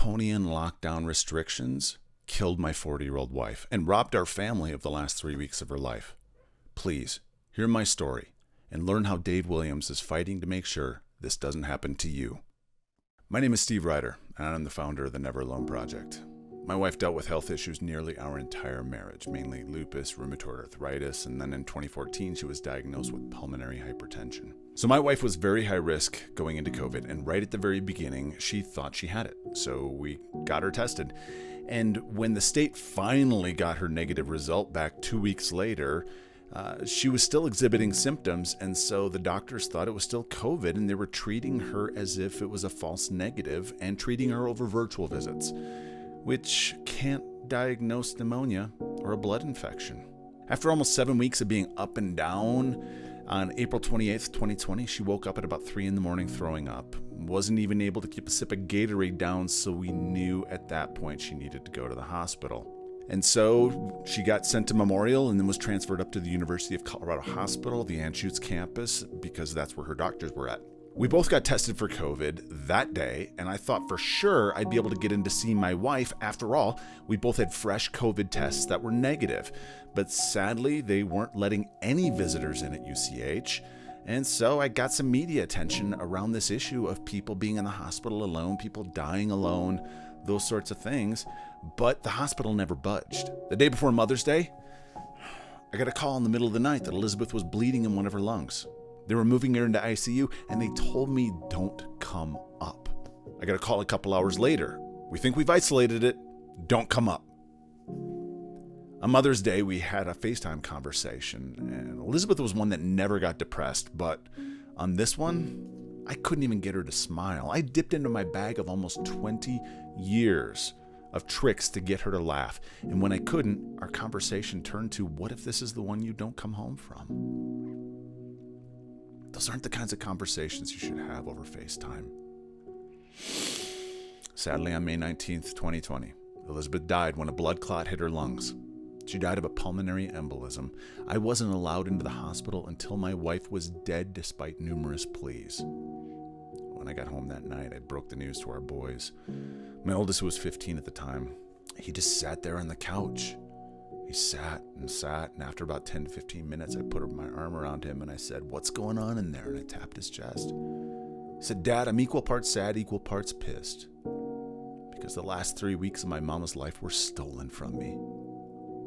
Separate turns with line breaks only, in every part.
draconian lockdown restrictions killed my 40-year-old wife and robbed our family of the last 3 weeks of her life. Please, hear my story and learn how Dave Williams is fighting to make sure this doesn't happen to you. My name is Steve Ryder, and I'm the founder of the Never Alone Project. My wife dealt with health issues nearly our entire marriage, mainly lupus, rheumatoid arthritis, and then in 2014 she was diagnosed with pulmonary hypertension. So my wife was very high risk going into COVID, and right at the very beginning she thought she had it. So we got her tested. And when the state finally got her negative result back 2 weeks later, she was still exhibiting symptoms, and so the doctors thought it was still COVID, and they were treating her as if it was a false negative and treating her over virtual visits, which can't diagnose pneumonia or a blood infection. After almost 7 weeks of being up and down, on April 28th, 2020, she woke up at about 3 a.m. throwing up. Wasn't even able to keep a sip of Gatorade down, so we knew at that point she needed to go to the hospital. And so she got sent to Memorial and then was transferred up to the University of Colorado Hospital, the Anschutz campus, because that's where her doctors were at. We both got tested for COVID that day, and I thought for sure I'd be able to get in to see my wife. After all, we both had fresh COVID tests that were negative. But sadly, they weren't letting any visitors in at UCH. And so I got some media attention around this issue of people being in the hospital alone, people dying alone, those sorts of things. But the hospital never budged. The day before Mother's Day, I got a call in the middle of the night that Elizabeth was bleeding in one of her lungs. They were moving her into ICU, and they told me, don't come up. I got a call a couple hours later. We think we've isolated it. Don't come up. On Mother's Day, we had a FaceTime conversation, and Elizabeth was one that never got depressed, but on this one, I couldn't even get her to smile. I dipped into my bag of almost 20 years of tricks to get her to laugh, and when I couldn't, our conversation turned to, what if this is the one you don't come home from? Those aren't the kinds of conversations you should have over FaceTime. Sadly, on May 19th, 2020, Elizabeth died when a blood clot hit her lungs. She died of a pulmonary embolism. I wasn't allowed into the hospital until my wife was dead despite numerous pleas. When I got home that night, I broke the news to our boys. My oldest, who was 15 at the time, he just sat there on the couch. He sat, and after about 10 to 15 minutes, I put my arm around him and I said, "What's going on in there?" And I tapped his chest. He said, "Dad, I'm equal parts sad, equal parts pissed. Because the last 3 weeks of my mama's life were stolen from me."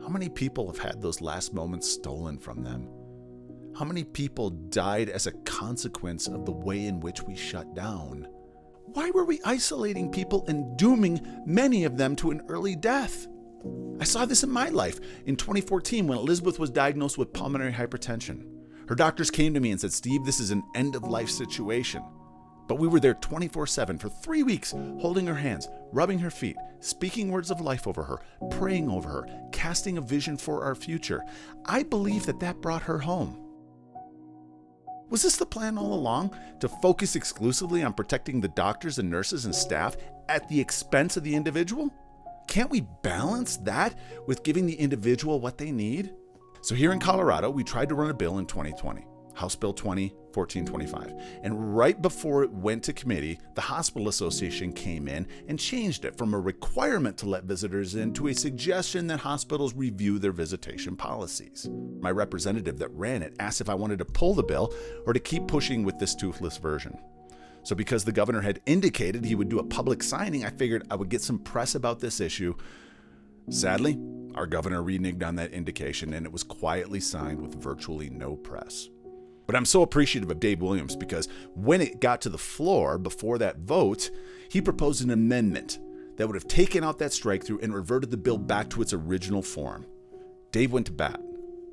How many people have had those last moments stolen from them? How many people died as a consequence of the way in which we shut down? Why were we isolating people and dooming many of them to an early death? I saw this in my life in 2014 when Elizabeth was diagnosed with pulmonary hypertension. Her doctors came to me and said, "Steve, this is an end-of-life situation." But we were there 24/7 for 3 weeks, holding her hands, rubbing her feet, speaking words of life over her, praying over her, casting a vision for our future. I believe that brought her home. Was this the plan all along, to focus exclusively on protecting the doctors and nurses and staff at the expense of the individual? Can't we balance that with giving the individual what they need? So here in Colorado, we tried to run a bill in 2020, House Bill 2014-25. And right before it went to committee, the Hospital Association came in and changed it from a requirement to let visitors in to a suggestion that hospitals review their visitation policies. My representative that ran it asked if I wanted to pull the bill or to keep pushing with this toothless version. So because the governor had indicated he would do a public signing, I figured I would get some press about this issue. Sadly, our governor reneged on that indication, and it was quietly signed with virtually no press. But I'm so appreciative of Dave Williams because when it got to the floor before that vote, he proposed an amendment that would have taken out that strike-through and reverted the bill back to its original form. Dave went to bat.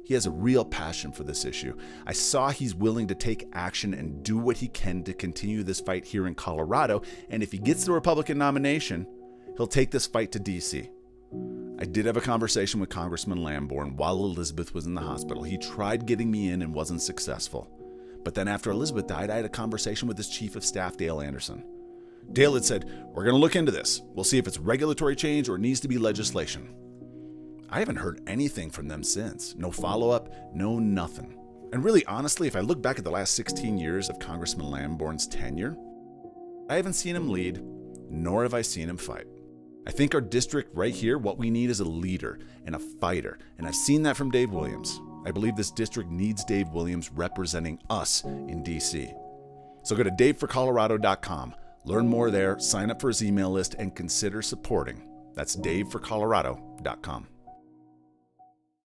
He has a real passion for this issue. I saw he's willing to take action and do what he can to continue this fight here in Colorado, and if he gets the Republican nomination, he'll take this fight to D.C. I did have a conversation with Congressman Lamborn while Elizabeth was in the hospital. He tried getting me in and wasn't successful. But then after Elizabeth died, I had a conversation with his chief of staff, Dale Anderson. Dale had said, "We're going to look into this. We'll see if it's regulatory change or it needs to be legislation." I haven't heard anything from them since. No follow-up, no nothing. And really, honestly, if I look back at the last 16 years of Congressman Lamborn's tenure, I haven't seen him lead, nor have I seen him fight. I think our district right here, what we need is a leader and a fighter. And I've seen that from Dave Williams. I believe this district needs Dave Williams representing us in DC. So go to daveforcolorado.com, learn more there, sign up for his email list, and consider supporting. That's daveforcolorado.com.